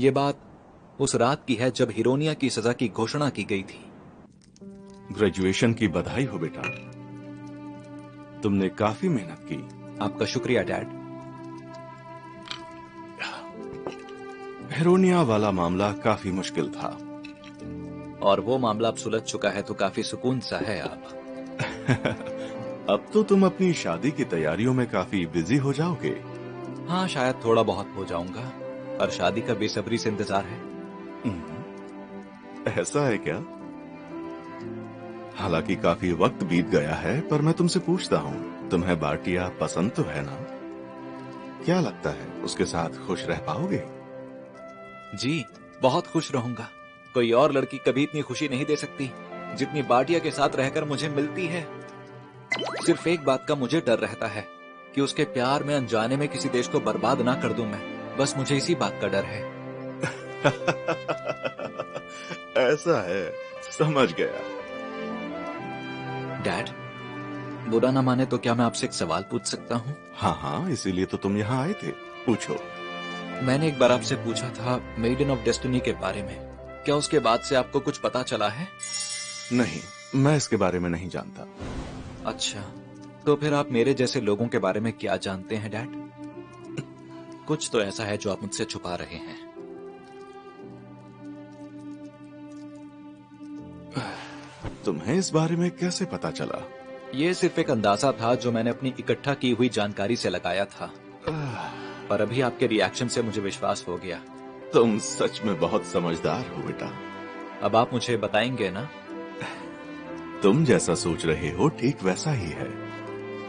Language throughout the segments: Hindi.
ये बात उस रात की है जब हिरोनिया की सजा की घोषणा की गई थी। ग्रेजुएशन की बधाई हो बेटा, तुमने काफी मेहनत की। आपका शुक्रिया डैड। हिरोनिया वाला मामला काफी मुश्किल था। और वो मामला अब सुलझ चुका है तो काफी सुकून सा है आप। अब तो तुम अपनी शादी की तैयारियों में काफी बिजी हो जाओगे। हाँ, शायद थोड़ा बहुत हो जाऊंगा, पर शादी का बेसब्री से इंतजार है। ऐसा है क्या? हालांकि काफी वक्त बीत गया है, पर मैं तुमसे पूछता हूँ, तुम्हें बाटिया पसंद तो है ना? क्या लगता है उसके साथ खुश रह पाओगे? जी, बहुत खुश रहूंगा। कोई और लड़की कभी इतनी खुशी नहीं दे सकती जितनी बाटिया के साथ रहकर मुझे मिलती है। सिर्फ एक बात का मुझे डर रहता है कि उसके प्यार में अनजाने में किसी देश को बर्बाद ना कर दूं मैं। बस मुझे इसी बात का डर है। ऐसा है, समझ गया। डैड, बुरा ना माने तो क्या मैं आपसे एक सवाल पूछ सकता हूँ? हाँ हाँ, इसीलिए तो तुम यहाँ आए थे। पूछो। मैंने एक बार आपसे पूछा था मेडन ऑफ डेस्टिनी के बारे में। क्या उसके बाद से आपको कुछ पता चला है? नहीं, मैं इसके बारे में नहीं जानता। अच्छा, तो फिर आप मेरे जैसे लोगों के बारे में क्या जानते हैं डैड? कुछ तो ऐसा है जो आप मुझसे छुपा रहे हैं। तुम्हें इस बारे में कैसे पता चला? ये सिर्फ एक अंदाजा था जो मैंने अपनी इकट्ठा की हुई जानकारी से लगाया था, पर अभी आपके रिएक्शन से मुझे विश्वास हो गया। तुम सच में बहुत समझदार हो बेटा। अब आप मुझे बताएंगे ना? तुम जैसा सोच रहे हो ठीक वैसा ही है।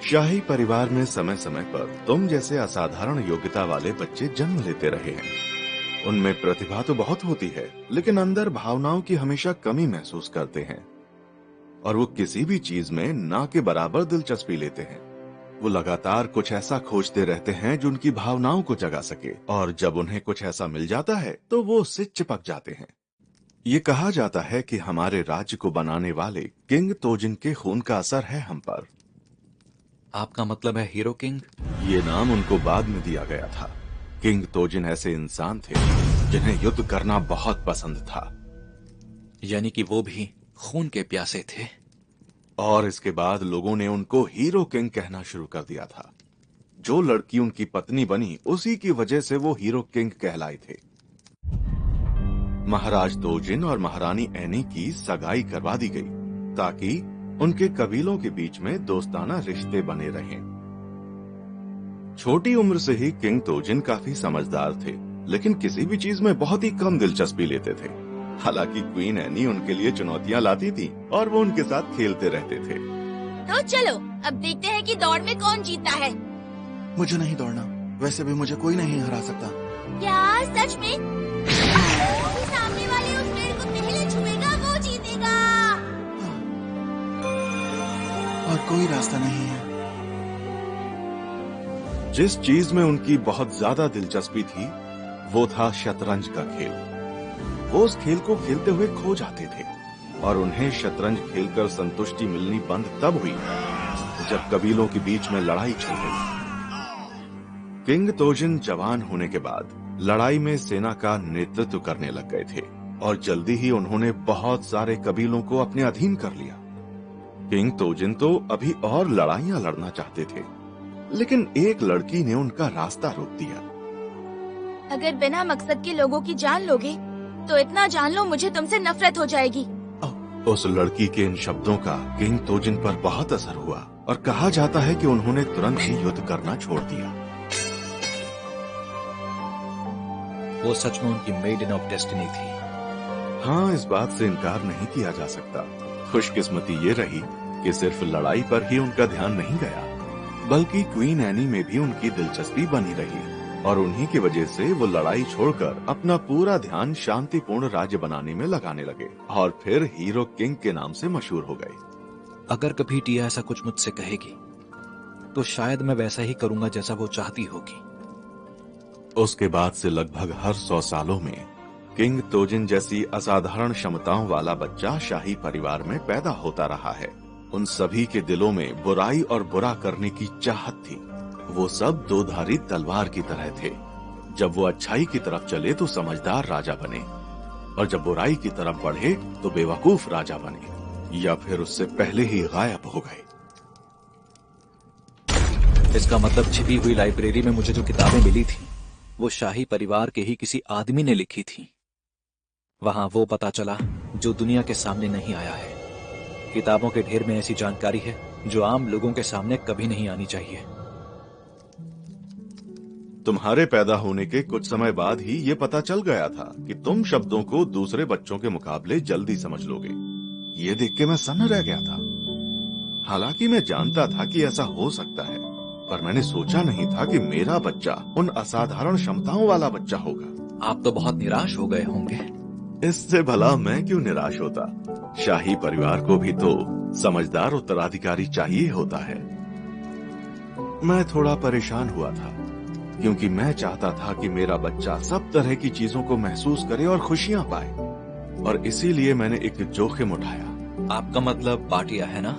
शाही परिवार में समय समय पर तुम जैसे असाधारण योग्यता वाले बच्चे जन्म लेते रहे हैं। उनमें प्रतिभा तो बहुत होती है, लेकिन अंदर भावनाओं की हमेशा कमी महसूस करते हैं और वो किसी भी चीज में ना के बराबर दिलचस्पी लेते हैं। वो लगातार कुछ ऐसा खोजते रहते हैं जो उनकी भावनाओं को जगा सके, और जब उन्हें कुछ ऐसा मिल जाता है तो वो उससे चिपक जाते हैं। ये कहा जाता है कि हमारे राज्य को बनाने वाले किंग तोजिन के खून का असर है हम पर। आपका मतलब है हीरो किंग? ये नाम उनको बाद में दिया गया था। किंग तोजिन ऐसे इंसान थे जिन्हें युद्ध करना बहुत पसंद था। यानी कि वो भी खून के प्यासे थे। और इसके बाद लोगों ने उनको हीरो किंग कहना शुरू कर दिया था। जो लड़की उनकी पत्नी बनी, उसी की वजह से वो हीरो किंग कहलाए थे। महाराज तोजिन और महारानी एनी की सगाई करवा दी गई ताकि उनके कबीलों के बीच में दोस्ताना रिश्ते बने रहें। छोटी उम्र से ही किंग तोजिन काफी समझदार थे, लेकिन किसी भी चीज में बहुत ही कम दिलचस्पी लेते थे। हालांकि क्वीन एनी उनके लिए चुनौतियां लाती थी और वो उनके साथ खेलते रहते थे। तो चलो अब देखते हैं कि दौड़ में कौन जीतता है। मुझे नहीं दौड़ना, वैसे भी मुझे कोई नहीं हरा सकता। क्या सच में? सामने वाले उस पेड़ को पहले छुएगा वो जीतेगा। और कोई रास्ता नहीं है। जिस चीज में उनकी बहुत ज्यादा दिलचस्पी थी वो था शतरंज का खेल। वो उस खेल को खेलते हुए खो जाते थे और उन्हें शतरंज खेलकर संतुष्टि मिलनी बंद तब हुई जब कबीलों के बीच में लड़ाई छिड़ गई। किंग तोजिन जवान होने के बाद लड़ाई में सेना का नेतृत्व करने लग गए थे और जल्दी ही उन्होंने बहुत सारे कबीलों को अपने अधीन कर लिया। किंग तोजिन तो अभी और लड़ाइयां लड़ना चाहते थे, लेकिन एक लड़की ने उनका रास्ता रोक दिया। अगर बिना मकसद के लोगों की जान लोगे तो इतना जान लो मुझे तुमसे नफरत हो जाएगी। उस लड़की के इन शब्दों का किंग तोजिन पर बहुत असर हुआ और कहा जाता है कि उन्होंने तुरंत ही युद्ध करना छोड़ दिया। वो सच में उनकी मेडन ऑफ डेस्टिनी थी। हाँ, इस बात से इनकार नहीं किया जा सकता। खुशकिस्मती ये रही कि सिर्फ लड़ाई पर ही उनका ध्यान नहीं गया, बल्कि क्वीन एनी में भी उनकी दिलचस्पी बनी रही और उन्हीं की वजह से वो लड़ाई छोड़कर अपना पूरा ध्यान शांतिपूर्ण राज्य बनाने में लगाने लगे और फिर हीरो किंग के नाम से मशहूर हो गए। अगर कभी टिया ऐसा कुछ मुझसे कहेगी तो शायद मैं वैसा ही करूंगा जैसा वो चाहती होगी। उसके बाद से लगभग हर 100 सालों में किंग तोजिन जैसी असाधारण क्षमताओं वाला बच्चा शाही परिवार में पैदा होता रहा है। उन सभी के दिलों में बुराई और बुरा करने की चाहत थी। वो सब दोधारी तलवार की तरह थे, जब वो अच्छाई की तरफ चले तो समझदार राजा बने, और जब बुराई की तरफ बढ़े तो बेवकूफ राजा बने, या फिर उससे पहले ही गायब हो गए। इसका मतलब छिपी हुई लाइब्रेरी में मुझे जो किताबें मिली थी वो शाही परिवार के ही किसी आदमी ने लिखी थी। वहां वो पता चला जो दुनिया के सामने नहीं आया है। किताबों के ढेर में ऐसी जानकारी है जो आम लोगों के सामने कभी नहीं आनी चाहिए। तुम्हारे पैदा होने के कुछ समय बाद ही ये पता चल गया था कि तुम शब्दों को दूसरे बच्चों के मुकाबले जल्दी समझ लोगे। ये देख के मैं सन्न रह गया था। हालांकि मैं जानता था कि ऐसा हो सकता है, पर मैंने सोचा नहीं था कि मेरा बच्चा उन असाधारण क्षमताओं वाला बच्चा होगा। आप तो बहुत निराश हो गए होंगे। इससे भला मैं क्यों निराश होता? शाही परिवार को भी तो समझदार उत्तराधिकारी चाहिए होता है। मैं थोड़ा परेशान हुआ था क्योंकि मैं चाहता था कि मेरा बच्चा सब तरह की चीजों को महसूस करे और खुशियां पाए, और इसीलिए मैंने एक जोखिम उठाया। आपका मतलब बाटिया है ना?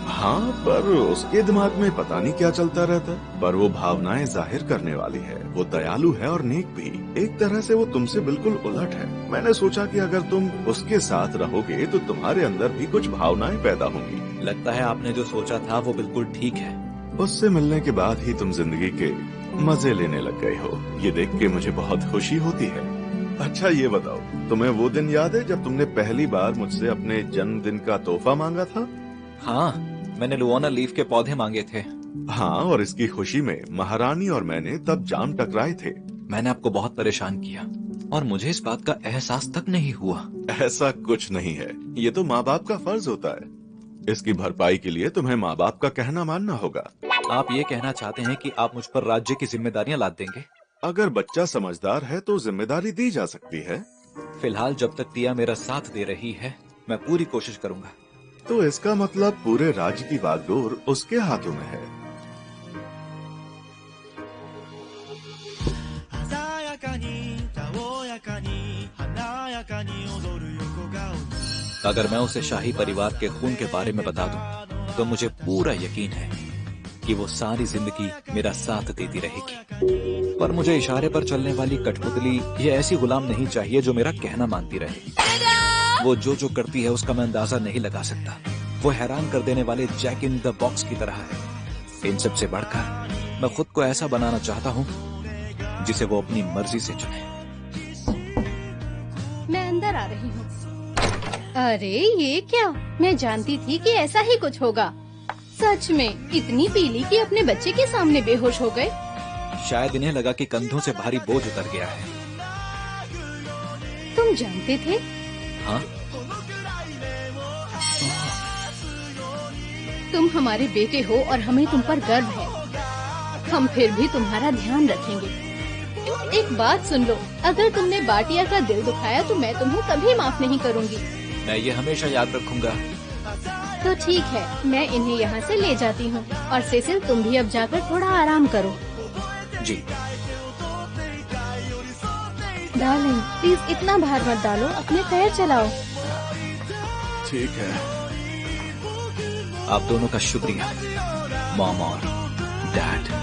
हाँ, पर उसके दिमाग में पता नहीं क्या चलता रहता है। पर वो भावनाएं जाहिर करने वाली है, वो दयालु है और नेक भी। एक तरह से वो तुमसे बिल्कुल उलट है। मैंने सोचा कि अगर तुम उसके साथ रहोगे तो तुम्हारे अंदर भी कुछ भावनाएं पैदा होंगी। लगता है आपने जो सोचा था वो बिल्कुल ठीक है। उससे मिलने के बाद ही तुम जिंदगी के मजे लेने लग गए हो। ये देख के मुझे बहुत खुशी होती है। अच्छा ये बताओ, तुम्हें वो दिन याद है जब तुमने पहली बार मुझसे अपने जन्मदिन का तोहफा मांगा था? हाँ, मैंने लुआना लीफ के पौधे मांगे थे। हाँ, और इसकी खुशी में महारानी और मैंने तब जाम टकराए थे। मैंने आपको बहुत परेशान किया और मुझे इस बात का एहसास तक नहीं हुआ। ऐसा कुछ नहीं है, ये तो माँ बाप का फर्ज होता है। इसकी भरपाई के लिए तुम्हें माँ बाप का कहना मानना होगा। आप ये कहना चाहते हैं कि आप मुझ पर राज्य की जिम्मेदारियां लाद देंगे? अगर बच्चा समझदार है तो जिम्मेदारी दी जा सकती है। फिलहाल जब तक टिया मेरा साथ दे रही है मैं पूरी कोशिश करूंगा। तो इसका मतलब पूरे राज्य की बागडोर उसके हाथों में है। अगर मैं उसे शाही परिवार के खून के बारे में बता दूं, तो मुझे पूरा यकीन है कि वो सारी जिंदगी मेरा साथ देती रहेगी। पर मुझे इशारे पर चलने वाली कठपुतली ये ऐसी गुलाम नहीं चाहिए जो मेरा कहना मानती रहे। वो जो करती है उसका मैं अंदाजा नहीं लगा सकता। वो हैरान कर देने वाले जैक इन द बॉक्स की तरह है। इन सब से बढ़कर मैं खुद को ऐसा बनाना चाहता हूँ जिसे वो अपनी मर्जी से चुने। मैं अंदर आ रही हूँ। अरे ये क्या, मैं जानती थी कि ऐसा ही कुछ होगा। सच में इतनी पीली कि अपने बच्चे के सामने बेहोश हो गए। शायद इन्हें लगा कि कंधों से भारी बोझ उतर गया है। तुम जानते थे? हाँ, तुम हमारे बेटे हो और हमें तुम पर गर्व है। हम फिर भी तुम्हारा ध्यान रखेंगे। एक बात सुन लो, अगर तुमने बाटिया का दिल दुखाया तो मैं तुम्हें कभी माफ नहीं करूंगी। मैं ये हमेशा याद रखूंगा। तो ठीक है, मैं इन्हें यहाँ से ले जाती हूँ। और सेसिल, तुम भी अब जाकर थोड़ा आराम करो। जी। डार्लिंग, प्लीज इतना भार मत डालो, अपने पैर चलाओ। ठीक है। आप दोनों का शुक्रिया, मॉम और डैड।